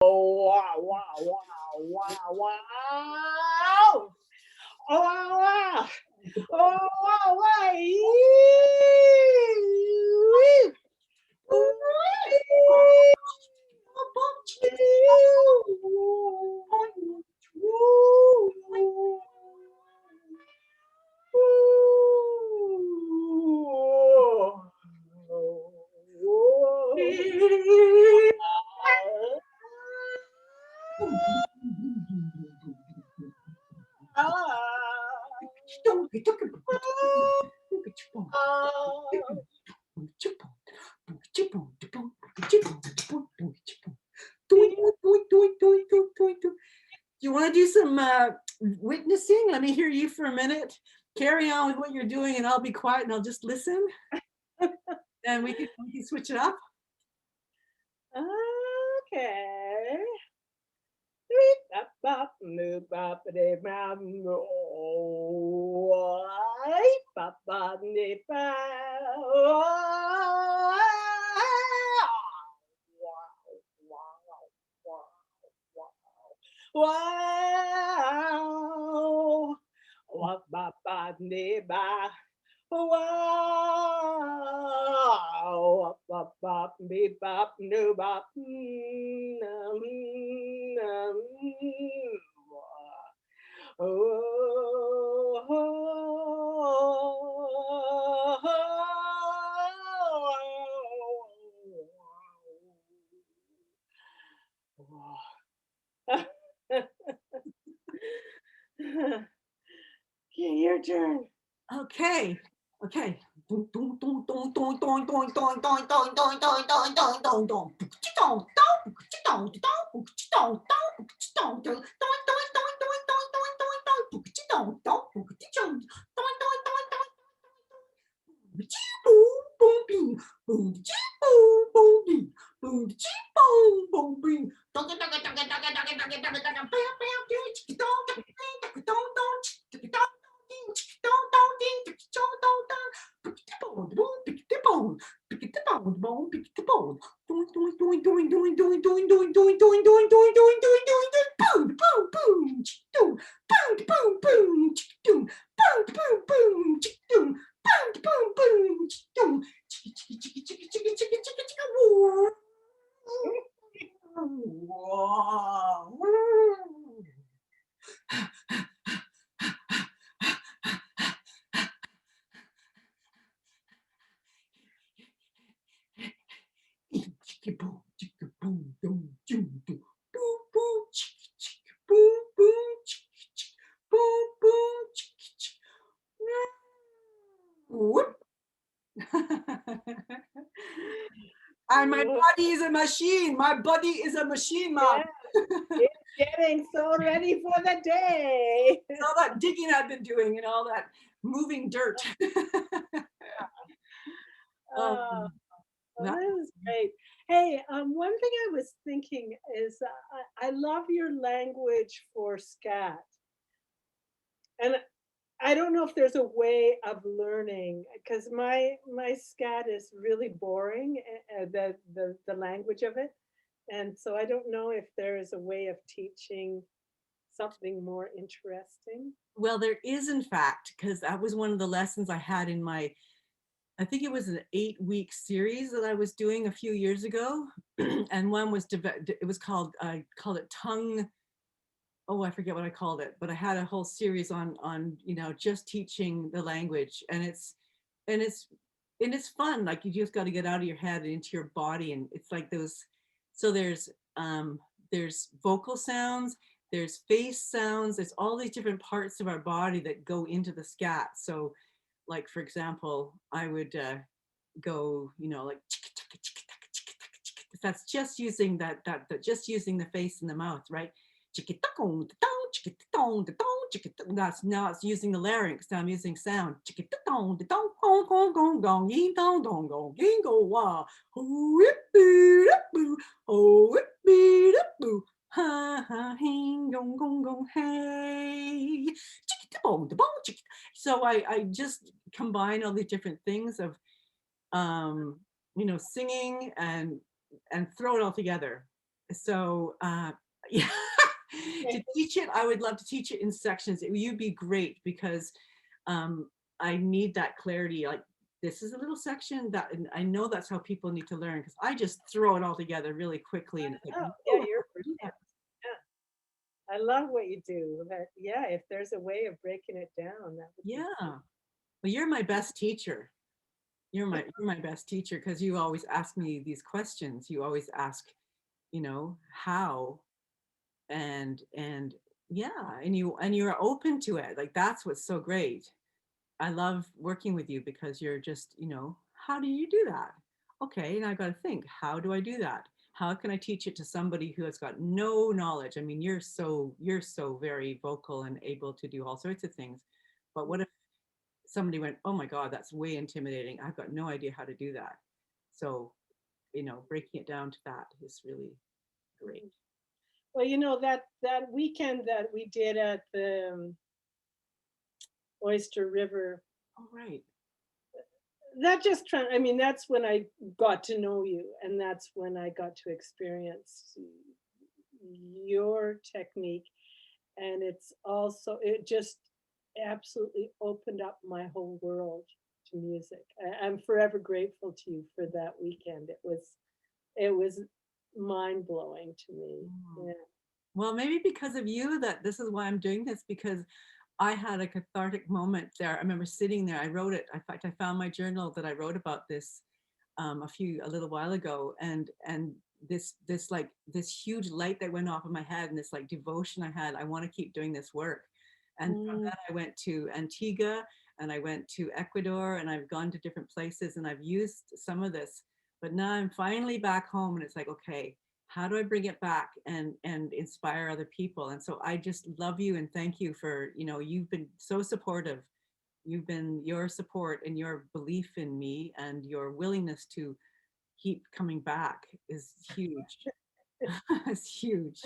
wow, wow, wow, wow, wow. Oh, wow, wow. Oh, wow, wow. Do you want to do some witnessing? Let me hear you for a minute. Carry on with what you're doing, and I'll be quiet and I'll just listen. And we can switch it up. Okay. Wow. Wa ba ba de ba. Wow. Ba ba be ba no ba. Okay, your turn. Okay. Okay. And my body is a machine. My body is a machine, Mom. Yeah, it's getting so ready for the day. All that digging I've been doing and all that moving dirt. Oh, well, That, this is great. Hey, one thing I was thinking is I love your language for scat, and I don't know if there's a way of learning because my scat is really boring, the language of it, and so I don't know if there is a way of teaching something more interesting. well, there is, in fact, because that was one of the lessons I had in my, I think it was an 8-week series that I was doing a few years ago. And one was, it was called, I called it tongue. Oh, I forget what I called it, but I had a whole series on, just teaching the language. And it's, and it's fun. Like you just got to get out of your head and into your body. And it's like those, so there's vocal sounds, there's face sounds, there's all these different parts of our body that go into the scat. So like, for example, I would go, like, that's just using that just using the face and the mouth, right? That's now it's using the larynx. Now I'm using sound. So I just combine all these different things of singing and throw it all together. So yeah, to teach it, I would love to teach it in sections. You'd be great because um, I need that clarity. Like this is a little section that, and I know that's how people need to learn because I just throw it all together really quickly, and it's like, Oh, whoa, yeah, how you're do I do that? brilliant. Yeah, I love what you do. That, yeah, if there's a way of breaking it down, that would be Yeah. great. Well, you're my best teacher. You're my best teacher because you always ask me these questions. You always ask, how and yeah, and you're open to it. Like that's what's so great. I love working with you because you're just, how do you do that? Okay, and I got to think, how do I do that? How can I teach it to somebody who has got no knowledge? I mean, you're so very vocal and able to do all sorts of things. But what Mm, if somebody went, "Oh my God, that's way intimidating. I've got no idea how to do that." So, breaking it down to that is really great. mm. Well, that weekend that we did at the Oyster River, All right. that just I mean, that's when I got to know you, and that's when I got to experience your technique. And it just absolutely opened up my whole world to music. I'm forever grateful to you for that weekend. It was mind blowing to me. Mm. Yeah. Well, maybe because of you that this is why I'm doing this because I had a cathartic moment there. I remember sitting there. I wrote it. In fact, I found my journal that I wrote about this a little while ago, and this huge light that went off in my head, and this like devotion I had. I want to keep doing this work, and from Mm, that I went to Antigua, and I went to Ecuador, and I've gone to different places, and I've used some of this. But now I'm finally back home, and it's like, okay, how do I bring it back and inspire other people? And so I just love you and thank you for, you've been so supportive. You've been your support and your belief in me and your willingness to keep coming back is huge. It's huge.